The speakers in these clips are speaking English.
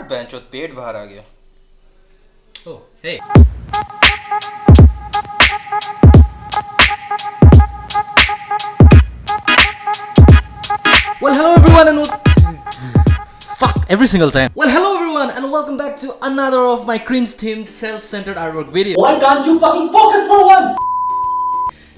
बेंचो पेट बाहर आ गया. Oh, hey. Well, hello everyone fuck every single time. Well, hello everyone and welcome back to another of my cringe-themed self-centered artwork video. Why can't you fucking focus for once?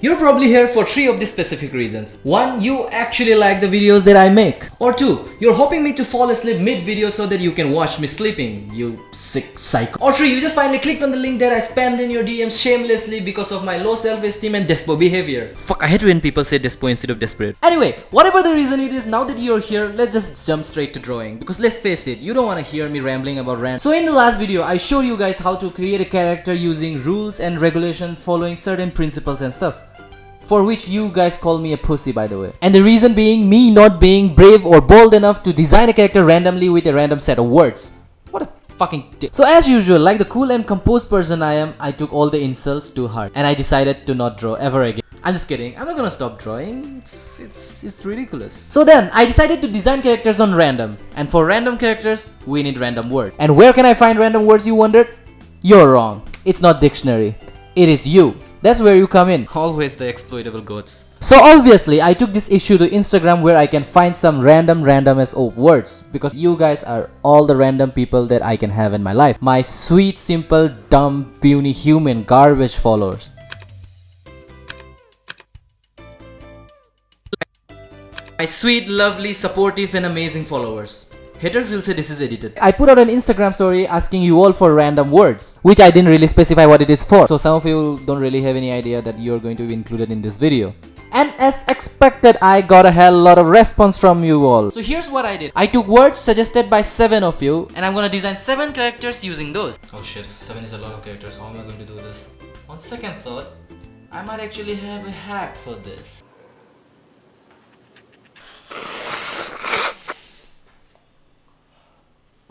You're probably here for 3 of these specific reasons. 1. You actually like the videos that I make. Or 2. You're hoping me to fall asleep mid-video so that you can watch me sleeping, you sick psycho. Or 3. You just finally clicked on the link that I spammed in your DMs shamelessly because of my low self-esteem and despo behavior. Fuck, I hate when people say despo instead of desperate. Anyway, whatever the reason it is, now that you're here, let's just jump straight to drawing. Because let's face it, you don't want to hear me rambling about rant. So in the last video, I showed you guys how to create a character using rules and regulation following certain principles and stuff. For which you guys call me a pussy, by the way. And the reason being me not being brave or bold enough to design a character randomly with a random set of words. What a fucking dick. So as usual, like the cool and composed person I am, I took all the insults to heart. And I decided to not draw ever again. I'm just kidding, I'm not gonna stop drawing, it's ridiculous. So then, I decided to design characters on random. And for random characters, we need random words. And where can I find random words, you wondered? You're wrong. It's not dictionary. It is you. That's where you come in. Always the exploitable goats. So obviously, I took this issue to Instagram where I can find some random as words. Because you guys are all the random people that I can have in my life. My sweet, simple, dumb, puny human garbage followers. My sweet, lovely, supportive and amazing followers. Haters will say this is edited. I put out an Instagram story asking you all for random words, which I didn't really specify what it is for. So some of you don't really have any idea that you're going to be included in this video. And as expected, I got a hell lot of response from you all. So here's what I did. I took words suggested by 7 of you and I'm gonna design 7 characters using those. Oh shit, 7 is a lot of characters. How am I going to do this? On second thought, I might actually have a hack for this.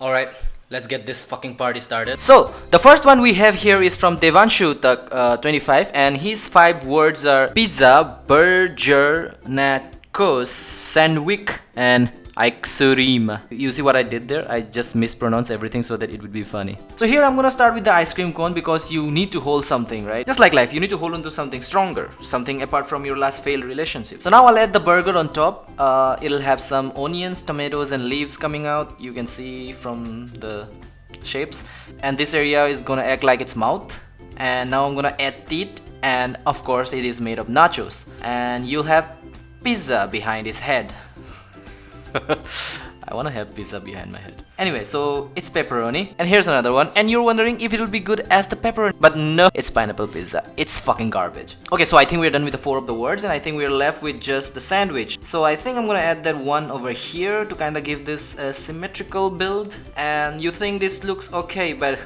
Alright, let's get this fucking party started. So, the first one we have here is from Devanshu 25 and his 5 words are pizza, burger, nachos, sandwich and Ixurim. You see what I did there? I just mispronounced everything so that it would be funny. So here I'm gonna start with the ice cream cone because you need to hold something, right? Just like life, you need to hold on to something stronger, something apart from your last failed relationship. So now I'll add the burger on top. It'll have some onions, tomatoes and leaves coming out. You can see from the shapes. And this area is gonna act like its mouth. And now I'm gonna add teeth. And of course it is made of nachos. And you'll have pizza behind his head. I wanna have pizza behind my head. Anyway, so it's pepperoni. And here's another one. And you're wondering if it'll be good as the pepperoni. But no, it's pineapple pizza. It's fucking garbage. Okay, so I think we're done with the 4 of the words. And I think we're left with just the sandwich. So I think I'm gonna add that one over here to kind of give this a symmetrical build. And you think this looks okay, but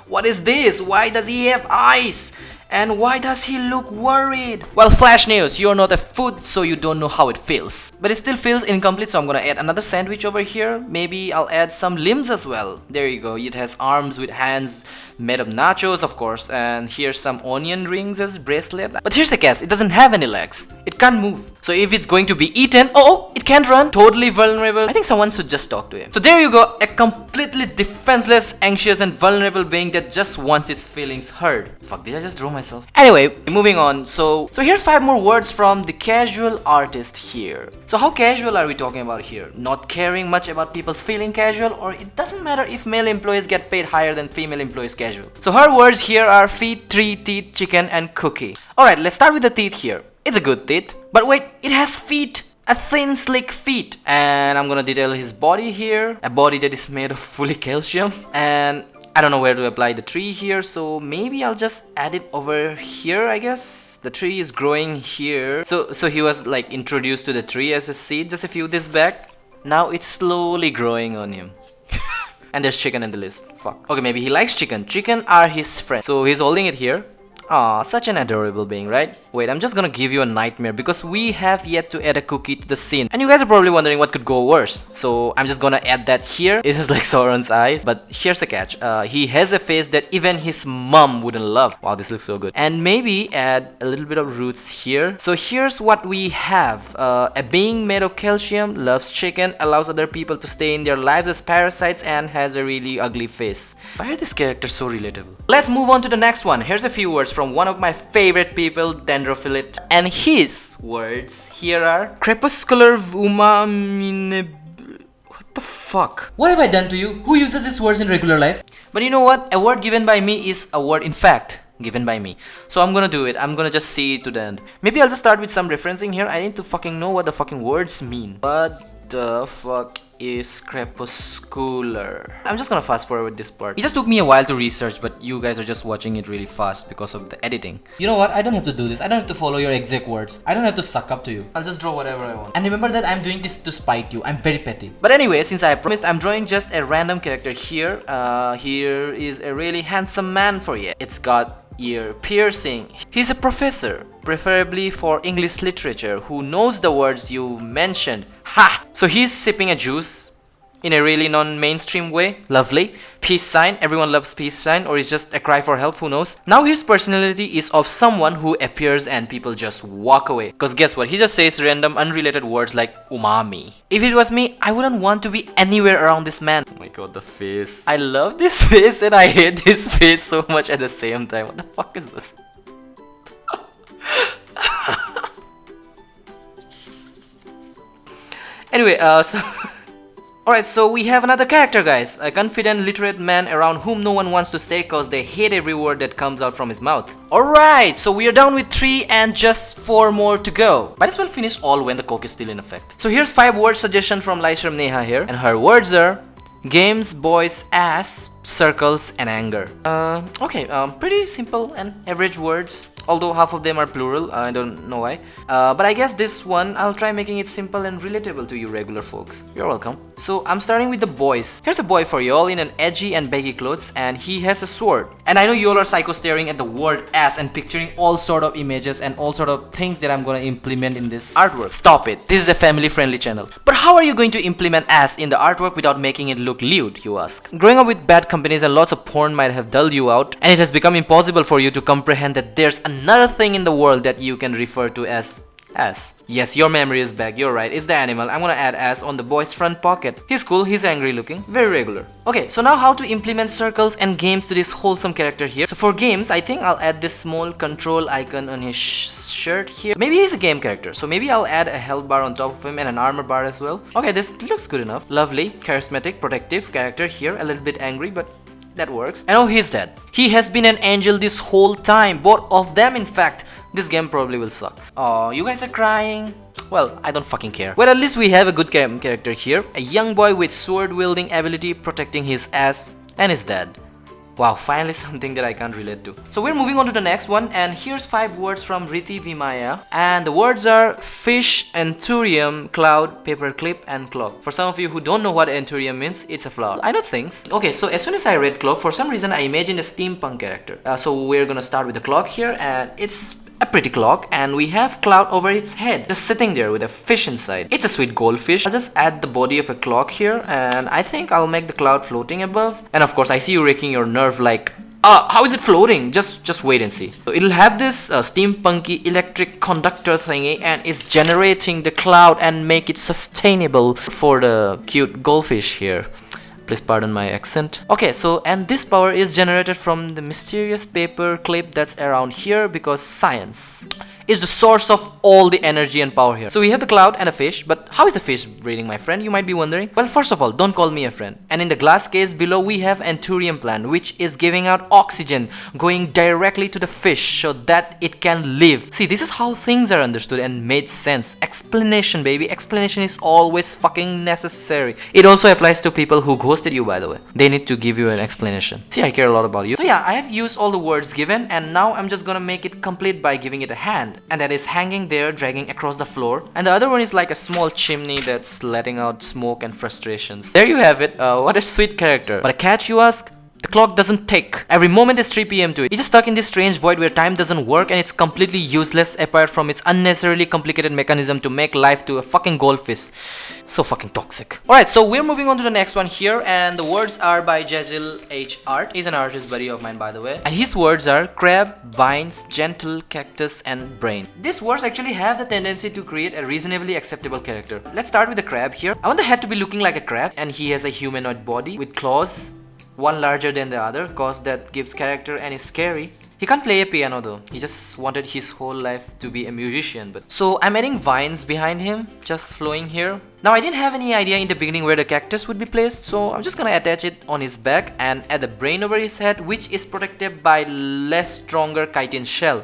what is this? Why does he have eyes? And why does he look worried? Well, flash news, you're not a food, so you don't know how it feels. But it still feels incomplete, so I'm gonna add another sandwich over here. Maybe I'll add some limbs as well. There you go, it has arms with hands made of nachos, of course. And here's some onion rings as bracelet. But here's a catch, it doesn't have any legs. It can't move. So if it's going to be eaten, oh, it can't run. Totally vulnerable. I think someone should just talk to him. So there you go, a completely defenseless, anxious and vulnerable being that just wants its feelings heard. Fuck, did I just draw myself? Anyway, moving on. So here's 5 more words from the casual artist here. So how casual are we talking about here? Not caring much about people's feeling casual, or it doesn't matter if male employees get paid higher than female employees casual. So her words here are feet, tree, teeth, chicken and cookie. Alright, let's start with the teeth here. It's a good teeth. But wait, it has feet. A thin, slick feet. And I'm gonna detail his body here. A body that is made of fully calcium. And I don't know where to apply the tree here, so maybe I'll just add it over here, I guess. The tree is growing here. So he was like introduced to the tree as a seed just a few days back. Now it's slowly growing on him. And there's chicken in the list. Fuck. Okay, maybe he likes chicken. Chicken are his friends. So he's holding it here. Aw, such an adorable being, right? Wait, I'm just gonna give you a nightmare because we have yet to add a cookie to the scene. And you guys are probably wondering what could go worse. So I'm just gonna add that here. This is like Sauron's eyes. But here's the catch. He has a face that even his mom wouldn't love. Wow, this looks so good. And maybe add a little bit of roots here. So here's what we have. A being made of calcium, loves chicken, allows other people to stay in their lives as parasites, and has a really ugly face. Why are these characters so relatable? Let's move on to the next one. Here's a few words from one of my favorite people, Dendrophyllid. And his words here are crepuscular umamine. What the fuck? What have I done to you? Who uses these words in regular life? But you know what? A word given by me is a word in fact given by me. So I'm gonna do it. I'm gonna just see it to the end. Maybe I'll just start with some referencing here. I need to fucking know what the fucking words mean. What the fuck is crepuscular? I'm just gonna fast forward this part. It just took me a while to research, but you guys are just watching it really fast because of the editing. You know what? I don't have to do this. I don't have to follow your exact words. I don't have to suck up to you. I'll just draw whatever I want. And remember that I'm doing this to spite you. I'm very petty. But anyway, since I promised, I'm drawing just a random character here. Here is a really handsome man for you. It's got ear piercing. He's a professor, preferably for English literature, who knows the words you mentioned. Ha! So he's sipping a juice in a really non-mainstream way. Lovely. Peace sign. Everyone loves peace sign, or it's just a cry for help, who knows. Now his personality is of someone who appears and people just walk away. Cause guess what? He just says random unrelated words like umami. If it was me, I wouldn't want to be anywhere around this man. Oh my god, the face. I love this face and I hate this face so much at the same time. What the fuck is this? Anyway, so alright, so we have another character, guys. A confident, literate man around whom no one wants to stay cause they hate every word that comes out from his mouth. Alright, so we are down with 3 and just 4 more to go. Might as well finish all when the coke is still in effect. So here's 5 word suggestion from Laishram Neha here. And her words are games, boys, ass, circles, and anger. Okay, pretty simple and average words. Although half of them are plural, I don't know why. But I guess this one, I'll try making it simple and relatable to you regular folks. You're welcome. So I'm starting with the boys. Here's a boy for y'all in an edgy and baggy clothes, and he has a sword. And I know y'all are psycho staring at the word ass and picturing all sort of images and all sort of things that I'm gonna implement in this artwork. Stop it. This is a family friendly channel. But how are you going to implement ass in the artwork without making it look lewd, you ask? Growing up with bad companies and lots of porn might have dulled you out, and it has become impossible for you to comprehend that there's another thing in the world that you can refer to as ass. Yes, your memory is back, you're right, it's the animal. I'm gonna add ass on the boy's front pocket. He's cool, he's angry looking, very regular. Okay, so now how to implement circles and games to this wholesome character here. So for games, I think I'll add this small control icon on his shirt here. Maybe he's a game character, so maybe I'll add a health bar on top of him and an armor bar as well. Okay, this looks good enough. Lovely, charismatic, protective character here, a little bit angry, but that works. And oh, he's dead. He has been an angel this whole time, both of them in fact. This game probably will suck. Oh, you guys are crying? Well, I don't fucking care. Well, at least we have a good character here. A young boy with sword-wielding ability protecting his ass, and is dead. Wow, finally something that I can't relate to. So we're moving on to the next one, and here's 5 words from Riti Vimaya. And the words are fish, anthurium, cloud, paperclip, and clock. For some of you who don't know what anthurium means, it's a flower. I know things. Okay, so as soon as I read clock, for some reason I imagined a steampunk character. So we're gonna start with the clock here, and it's a pretty clock, and we have cloud over its head just sitting there with a fish inside. It's a sweet goldfish. I'll just add the body of a clock here, and I think I'll make the cloud floating above. And of course I see you raking your nerve like, how is it floating? Just wait and see. So it'll have this steampunky electric conductor thingy, and it's generating the cloud and make it sustainable for the cute goldfish here. Please pardon my accent. Okay, so and this power is generated from the mysterious paper clip that's around here, because science is the source of all the energy and power here. So we have the cloud and a fish, but how is the fish breathing, my friend? You might be wondering. Well, first of all, don't call me a friend. And in the glass case below, we have anthurium plant, which is giving out oxygen going directly to the fish so that it can live. See, this is how things are understood and made sense. Explanation, baby. Explanation is always fucking necessary. It also applies to people who ghosted you, by the way. They need to give you an explanation. See, I care a lot about you. So yeah, I have used all the words given, and now I'm just gonna make it complete by giving it a hand. And that is hanging there, dragging across the floor. And the other one is like a small chimney that's letting out smoke and frustrations. There you have it. What a sweet character. But a cat, you ask? The clock doesn't tick. Every moment is 3 p.m. to it. It's just stuck in this strange void where time doesn't work and it's completely useless apart from its unnecessarily complicated mechanism to make life to a fucking goldfish. So fucking toxic. Alright, so we're moving on to the next one here, and the words are by Jezil H. Art. He's an artist buddy of mine, by the way. And his words are crab, vines, gentle, cactus, and brain. These words actually have the tendency to create a reasonably acceptable character. Let's start with the crab here. I want the head to be looking like a crab, and he has a humanoid body with claws, one larger than the other, cause that gives character and is scary. He can't play a piano though. He just wanted his whole life to be a musician. But so I'm adding vines behind him, just flowing here. Now I didn't have any idea in the beginning where the cactus would be placed, so I'm just gonna attach it on his back and add the brain over his head, which is protected by less stronger chitin shell.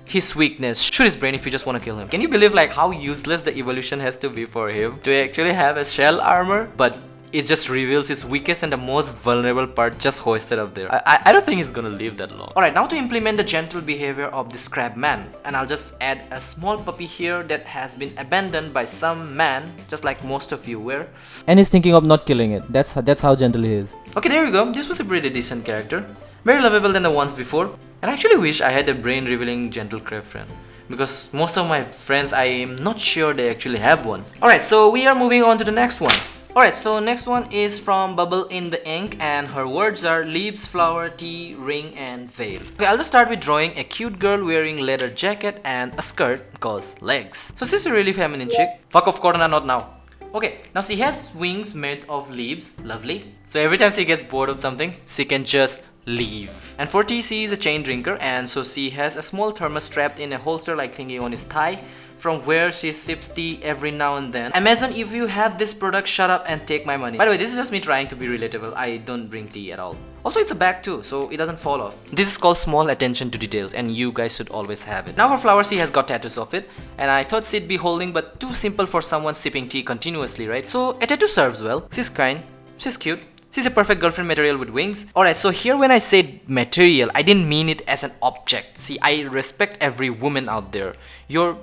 His weakness. Shoot his brain if you just want to kill him. Can you believe like how useless the evolution has to be for him to actually have a shell armor? But it just reveals his weakest and the most vulnerable part just hoisted up there. I don't think he's gonna live that long. Alright, now to implement the gentle behavior of this crab man. And I'll just add a small puppy here that has been abandoned by some man, just like most of you were. And he's thinking of not killing it. That's how gentle he is. Okay, there we go. This was a pretty decent character. Very lovable than the ones before. And I actually wish I had a brain revealing gentle crab friend, because most of my friends, I am not sure they actually have one. Alright, so we are moving on to the next one. Alright, so next one is from Bubble in the Ink, and her words are leaves, flower, tea, ring, and veil. Okay, I'll just start with drawing a cute girl wearing leather jacket and a skirt cause legs. So she's a really feminine chick. Fuck off, Corona, not now. Okay, now she has wings made of leaves, lovely. So every time she gets bored of something, she can just leave. And for tea, she is a chain drinker, and so she has a small thermos strapped in a holster-like thingy on his thigh, from where she sips tea every now and then. Amazon, if you have this product, shut up and take my money. By the way, this is just me trying to be relatable. I don't drink tea at all. Also, it's a bag too, so it doesn't fall off. This is called small attention to details, and you guys should always have it. Now for flowers, she has got tattoos of it, and I thought she'd be holding, but too simple for someone sipping tea continuously, right? So a tattoo serves well. She's kind, she's cute. She's a perfect girlfriend material with wings. Alright, so here when I said material, I didn't mean it as an object. See, I respect every woman out there. Your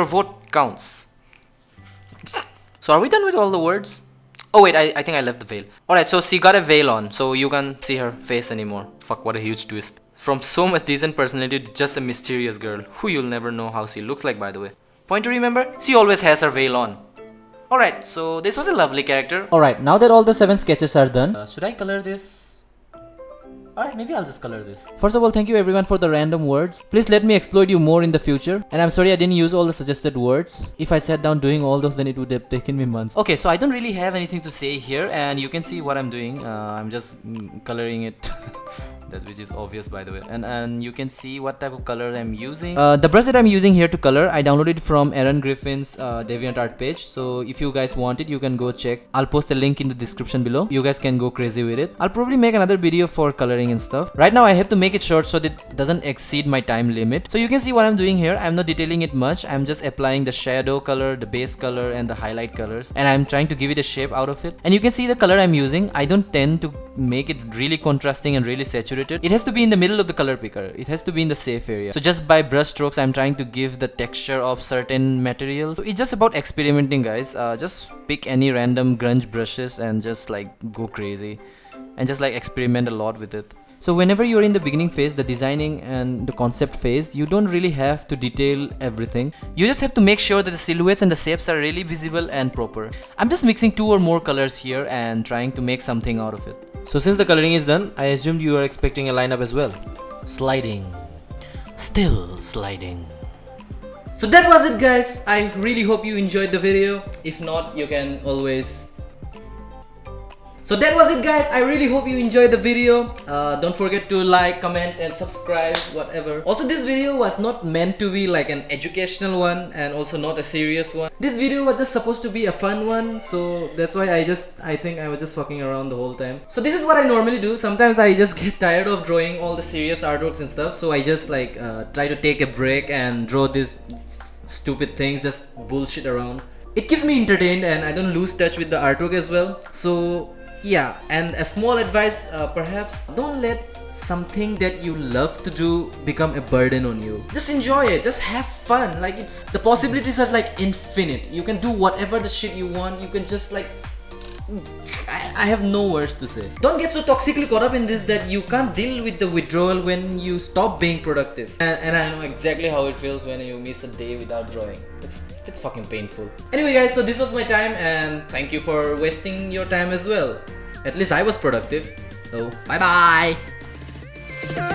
vote counts. So are we done with all the words? Oh wait, I think I left the veil. Alright, so she got a veil on, so you can't see her face anymore. Fuck, what a huge twist. From so much decent personality to just a mysterious girl, who you'll never know how she looks like, by the way. Point to remember? She always has her veil on. Alright, so this was a lovely character. Alright, now that all the 7 sketches are done, should I color this? Alright, maybe I'll just color this. First of all, thank you everyone for the random words. Please let me exploit you more in the future. And I'm sorry I didn't use all the suggested words. If I sat down doing all those, then it would have taken me months. Okay, so I don't really have anything to say here, and you can see what I'm doing. I'm just coloring it. That which is obvious, by the way, and you can see what type of color I'm using. The brush that I'm using here to color, I downloaded from Aaron Griffin's DeviantArt page, so if you guys want it, you can go check. I'll post the link in the description below. You guys can go crazy with it. I'll probably make another video for coloring and stuff. Right now I have to make it short so that it doesn't exceed my time limit. So you can see what I'm doing here. I'm not detailing it much. I'm just applying the shadow color, the base color, and the highlight colors, and I'm trying to give it a shape out of it. And you can see the color I'm using. I don't tend to make it really contrasting and really saturated. It has to be in the middle of the color picker. It has to be in the safe area. So just by brush strokes, I'm trying to give the texture of certain materials. So it's just about experimenting, guys. Just pick any random grunge brushes and just like go crazy and just like experiment a lot with it. So whenever you're in the beginning phase, the designing and the concept phase, you don't really have to detail everything. You just have to make sure that the silhouettes and the shapes are really visible and proper. I'm just mixing 2 or more colors here and trying to make something out of it. So since the coloring is done, I assumed you are expecting a lineup as well. Sliding. Still sliding. So that was it, guys. I really hope you enjoyed the video. If not, you can always... So that was it, guys. I really hope you enjoyed the video. Don't forget to like, comment, and subscribe, whatever. Also, this video was not meant to be like an educational one and also not a serious one. This video was just supposed to be a fun one, so that's why I think I was just fucking around the whole time. So this is what I normally do. Sometimes I just get tired of drawing all the serious artworks and stuff, so I just like try to take a break and draw these stupid things, just bullshit around. It keeps me entertained and I don't lose touch with the artwork as well. So yeah, and a small advice, perhaps don't let something that you love to do become a burden on you. Just enjoy it, just have fun. Like, it's the possibilities are like infinite. You can do whatever the shit you want. You can just like I have no words to say. Don't get so toxically caught up in this that you can't deal with the withdrawal when you stop being productive. And I know exactly how it feels when you miss a day without drawing. It's fucking painful. Anyway guys, so this was my time and thank you for wasting your time as well. At least I was productive. So bye bye.